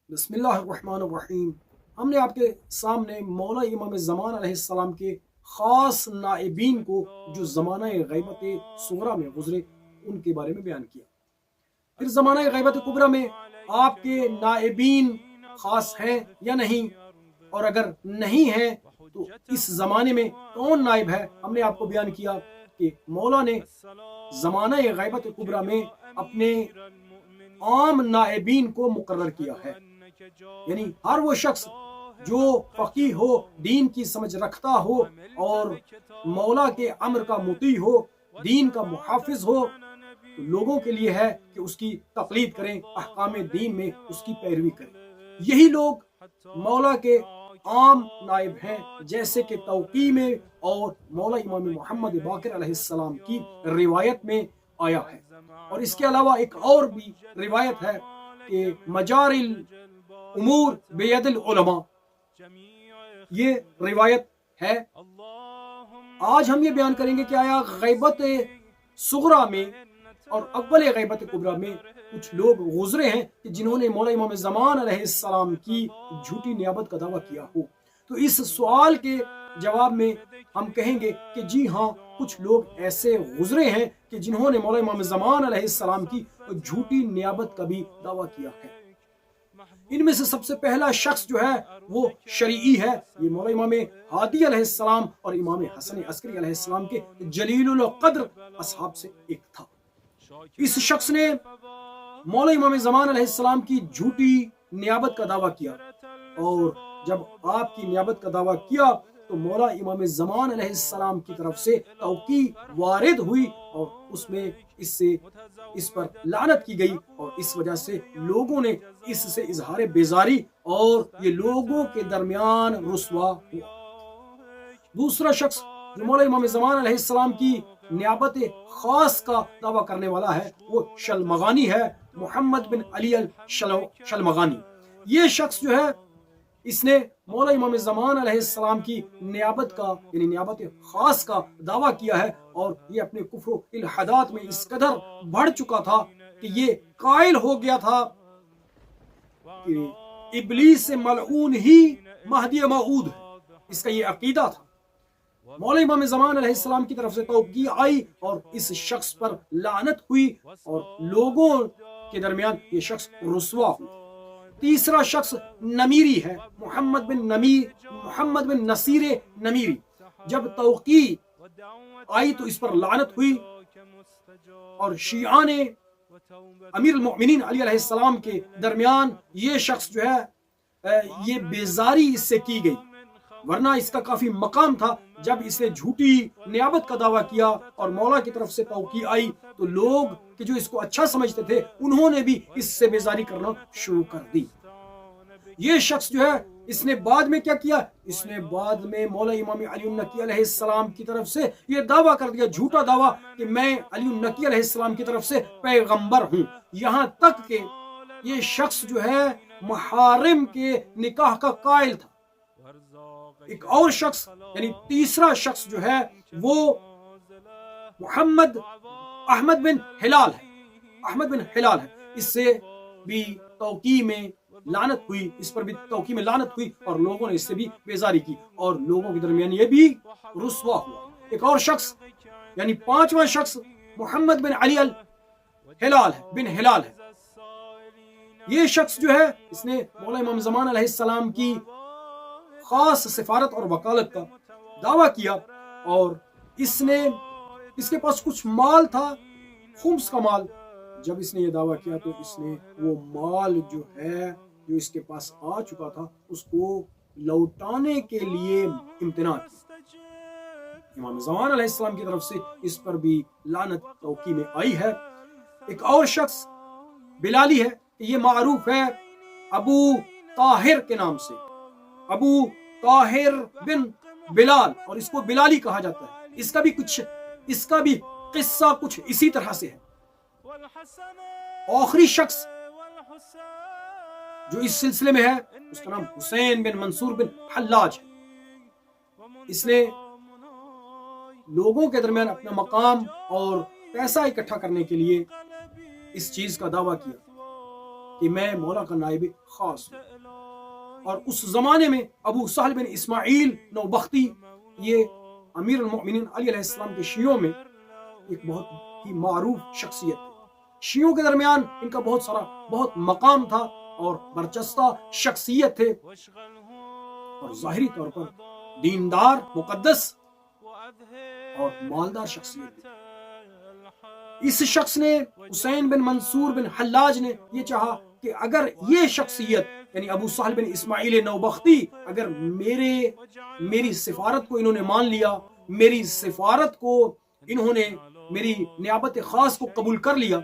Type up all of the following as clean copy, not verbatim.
بسم اللہ الرحمن الرحیم۔ ہم نے آپ کے سامنے مولا امام زمان علیہ السلام کے خاص نائبین کو جو زمانہ غیبت صغریٰ میں گزرے ان کے بارے میں بیان کیا۔ پھر زمانہ غیبت کبریٰ میں آپ کے نائبین خاص ہیں یا نہیں، اور اگر نہیں ہیں تو اس زمانے میں کون نائب ہے۔ ہم نے آپ کو بیان کیا کہ مولا نے زمانہ غیبت کبریٰ میں اپنے عام نائبین کو مقرر کیا ہے، یعنی ہر وہ شخص جو فقیہ ہو، دین کی سمجھ رکھتا ہو اور مولا کے امر کا مطیع ہو، دین کا محافظ ہو، تو لوگوں کے لیے ہے کہ اس کی تقلید کریں، احکام دین میں اس کی پیروی کریں۔ یہی لوگ مولا کے عام نائب ہیں، جیسے کہ توقیع میں اور مولا امام محمد باقر علیہ السلام کی روایت میں آیا ہے۔ اور اس کے علاوہ ایک اور بھی روایت ہے کہ مجار الامور بید العلماء، یہ روایت ہے۔ آج ہم یہ بیان کریں گے کہ آیا غیبت صغریٰ میں اور اول غیبت کبریٰ میں کچھ لوگ گزرے ہیں کہ جنہوں نے مولا امام زمان علیہ السلام کی جھوٹی نیابت کا دعویٰ کیا ہو۔ تو اس سوال کے جواب میں ہم کہیں گے کہ جی ہاں، کچھ لوگ ایسے گزرے ہیں کہ جنہوں نے مولا امام زمان علیہ السلام کی جھوٹی نیابت کا بھی دعویٰ کیا ہے۔ ان میں سے سب سے پہلا شخص جو ہے وہ شریعی ہے۔ یہ مولا امام ہادی علیہ السلام اور امام حسن عسکری علیہ السلام کے جلیل القدر اصحاب سے ایک تھا۔ اس شخص نے مولا امام زمان علیہ السلام کی جھوٹی نیابت کا دعویٰ کیا، اور جب آپ کی نیابت کا دعویٰ کیا تو مولا امام زمان علیہ السلام کی طرف سے توقیع وارد ہوئی، اور اس میں اس پر لعنت کی گئی، اور اس وجہ سے لوگوں نے اس سے اظہار بیزاری اور یہ لوگوں کے درمیان رسوا ہوا۔ دوسرا شخص جو مولا امام زمان علیہ السلام کی نیابت خاص کا دعویٰ کرنے والا ہے وہ شلمغانی ہے، محمد بن علی شلمغانی۔ یہ شخص جو ہے اس نے مولا امام زمان علیہ السلام کی نیابت کا یعنی نیابت خاص کا دعویٰ کیا ہے، اور یہ اپنے کفر و الحادات میں اس قدر بڑھ چکا تھا کہ یہ قائل ہو گیا تھا کہ ابلیس ملعون ہی مہدی موعود ہے۔ اس کا یہ عقیدہ تھا۔ مولا امام زمان علیہ السلام کی طرف سے توقیع آئی اور اس شخص پر لعنت ہوئی، اور لوگوں کے درمیان یہ شخص رسوا ہوا۔ تیسرا شخص نمیری ہے، محمد بن نصیر نمیری۔ جب توقیع آئی تو اس پر لعنت ہوئی، اور شیعان امیر المؤمنین علی علیہ السلام کے درمیان یہ شخص جو ہے یہ بیزاری اس سے کی گئی، ورنہ اس کا کافی مقام تھا۔ جب اس نے جھوٹی نیابت کا دعویٰ کیا اور مولا کی طرف سے توقیع آئی تو لوگ کہ جو اس کو اچھا سمجھتے تھے انہوں نے بھی اس سے بیزاری کرنا شروع کر دی۔ یہ شخص جو ہے اس نے بعد میں کیا کیا، اس نے بعد میں مولا امام علی النقی علیہ السلام کی طرف سے یہ دعویٰ کر دیا، جھوٹا دعویٰ، کہ میں علی النقی علیہ السلام کی طرف سے پیغمبر ہوں، یہاں تک کہ یہ شخص جو ہے محارم کے نکاح کا قائل تھا۔ ایک اور شخص یعنی تیسرا شخص جو ہے وہ احمد بن ہلال ہے۔ اس سے بھی توقیع میں لعنت ہوئی، اس پر بھی توقیع میں لعنت ہوئی، اور لوگوں نے اس سے بھی بیزاری کی، اور لوگوں کے درمیان یہ بھی رسوا ہوا۔ ایک اور شخص یعنی پانچواں شخص محمد بن علی ہلال ہے۔ یہ شخص جو ہے اس نے مولا امام زمان علیہ السلام کی خاص سفارت اور وکالت کا دعویٰ کیا، اور اس کے پاس کچھ مال تھا، خمس کا مال۔ جب اس نے یہ دعویٰ کیا تو اس نے وہ مال جو اس کے پاس آ چکا تھا اس کو لوٹانے کے لیے امتناع کیا۔ امام زمان علیہ السلام کی طرف سے اس پر بھی لعنت توقیع میں آئی ہے۔ ایک اور شخص بلالی ہے، یہ معروف ہے ابو طاہر کے نام سے، ابو طاہر بن بلال، اور اس کو بلالی کہا جاتا ہے۔ اس کا بھی قصہ کچھ اسی طرح سے ہے۔ آخری شخص جو اس سلسلے میں ہے اس کا نام حسین بن منصور بن حلاج ہے۔ اس نے لوگوں کے درمیان اپنا مقام اور پیسہ اکٹھا کرنے کے لیے اس چیز کا دعویٰ کیا کہ میں مولا کا نائب خاص ہوں۔ اور اس زمانے میں ابو سہل بن اسماعیل نوبختی، یہ امیر المؤمنین علی علیہ السلام کے شیعوں میں ایک بہت ہی معروف شخصیت تھی۔ شیعوں کے درمیان ان کا بہت مقام تھا اور برجستہ شخصیت تھے، اور ظاہری طور پر دیندار، مقدس اور مالدار شخصیت تھی۔ اس شخص نے، حسین بن منصور بن حلاج نے یہ چاہا کہ اگر یہ شخصیت یعنی ابو سہل بن اسماعیل نوبختی اگر میری سفارت کو انہوں نے مان لیا، میری سفارت کو انہوں نے، میری نیابت خاص کو قبول کر لیا،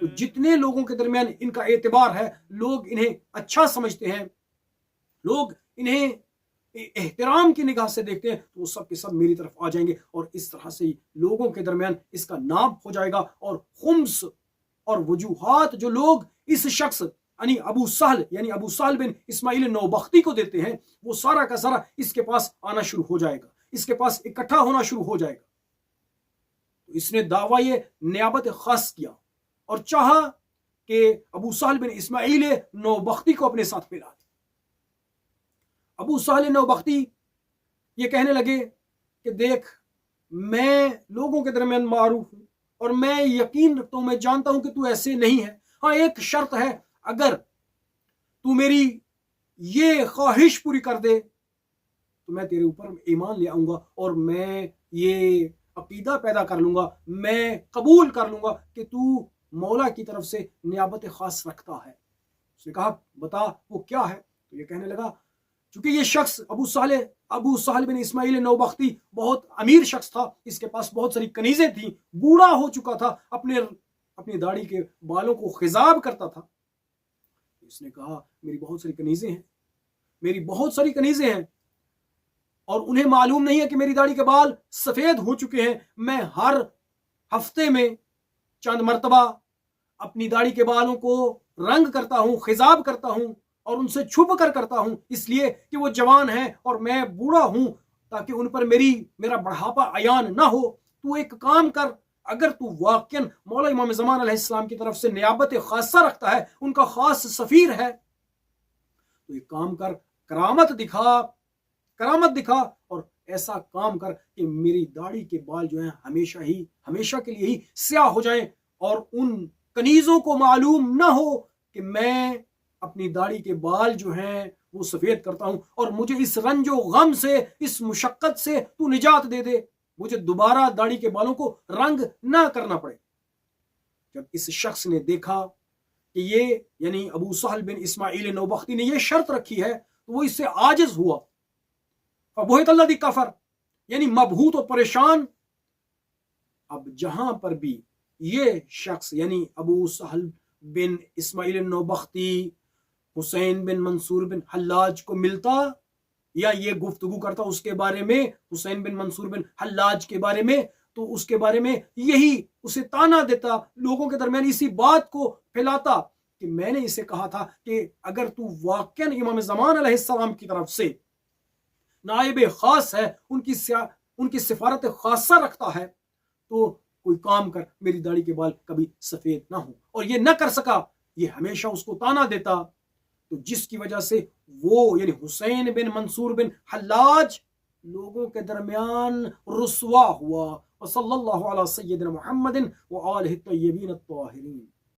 تو جتنے لوگوں کے درمیان ان کا اعتبار ہے، لوگ انہیں اچھا سمجھتے ہیں، لوگ انہیں احترام کی نگاہ سے دیکھتے ہیں، تو وہ سب کے سب میری طرف آ جائیں گے، اور اس طرح سے لوگوں کے درمیان اس کا نام ہو جائے گا، اور خمس اور وجوہات جو لوگ اس شخص یعنی ابو سہل بن اسماعیل نوبختی کو دیتے ہیں، وہ سارا کا سارا اس کے پاس آنا شروع ہو جائے گا، اس کے پاس اکٹھا ہونا شروع ہو جائے گا۔ تو اس نے دعویٰ نیابت خاص کیا اور چاہا کہ ابو سہل بن اسماعیل نوبختی کو اپنے ساتھ ملا دے۔ ابو سہل نوبختی یہ کہنے لگے کہ دیکھ، میں لوگوں کے درمیان معروف ہوں اور میں یقین رکھتا ہوں، میں جانتا ہوں کہ تو ایسے نہیں ہے، ہاں ایک شرط ہے، اگر تو میری یہ خواہش پوری کر دے تو میں تیرے اوپر ایمان لے آؤں گا، اور میں یہ عقیدہ پیدا کر لوں گا، میں قبول کر لوں گا کہ تو مولا کی طرف سے نیابت خاص رکھتا ہے۔ اس نے کہا بتا وہ کیا ہے؟ تو یہ کہنے لگا، چونکہ یہ شخص ابو سہل بن اسماعیل نوبختی بہت امیر شخص تھا، اس کے پاس بہت ساری کنیزیں تھیں، بوڑھا ہو چکا تھا، اپنی داڑھی کے بالوں کو خضاب کرتا تھا۔ اس نے کہا میری بہت ساری کنیزیں ہیں اور انہیں معلوم نہیں ہے کہ میری داڑھی کے بال سفید ہو چکے ہیں، میں ہر ہفتے میں چند مرتبہ اپنی داڑھی کے بالوں کو رنگ کرتا ہوں، خضاب کرتا ہوں، اور ان سے چھپ کر کرتا ہوں، اس لیے کہ وہ جوان ہیں اور میں بوڑھا ہوں، تاکہ ان پر میرا بڑھاپا عیان نہ ہو۔ تو ایک کام کر، اگر تو واقعاً مولا امام زمان علیہ السلام کی طرف سے نیابت خاصہ رکھتا ہے، ان کا خاص سفیر ہے، تو ایک کام کر، کرامت دکھا اور ایسا کام کر کہ میری داڑھی کے بال جو ہیں ہمیشہ کے لیے ہی سیاہ ہو جائیں، اور ان کنیزوں کو معلوم نہ ہو کہ میں اپنی داڑھی کے بال جو ہیں وہ سفید کرتا ہوں، اور مجھے اس رنج و غم سے، اس مشقت سے تو نجات دے دے، مجھے دوبارہ داڑھی کے بالوں کو رنگ نہ کرنا پڑے۔ جب اس شخص نے دیکھا کہ یہ یعنی ابو سہل بن اسماعیل نوبختی نے یہ شرط رکھی ہے، تو وہ اس سے عاجز ہوا، فبہت الذی کفر، یعنی مبہوت و پریشان۔ اب جہاں پر بھی یہ شخص یعنی ابو سہل بن اسماعیل نوبختی حسین بن منصور بن حلاج کو ملتا یا یہ گفتگو کرتا اس کے بارے میں، حسین بن منصور بن حلاج کے بارے میں، تو اس کے بارے میں یہی اسے تانا دیتا، لوگوں کے درمیان اسی بات کو پھیلاتا کہ میں نے اسے کہا تھا کہ اگر تو واقعاً امام زمان علیہ السلام کی طرف سے نائب خاص ہے، ان کی سفارت خاصہ رکھتا ہے، تو کوئی کام کر، میری داڑھی کے بال کبھی سفید نہ ہو۔ اور یہ نہ کر سکا، یہ ہمیشہ اس کو تانا دیتا، تو جس کی وجہ سے وہ یعنی حسین بن منصور بن حلاج لوگوں کے درمیان رسوا ہوا۔ وصلی اللہ علی سیدنا محمد وآلہ الطیبین الطاہرین۔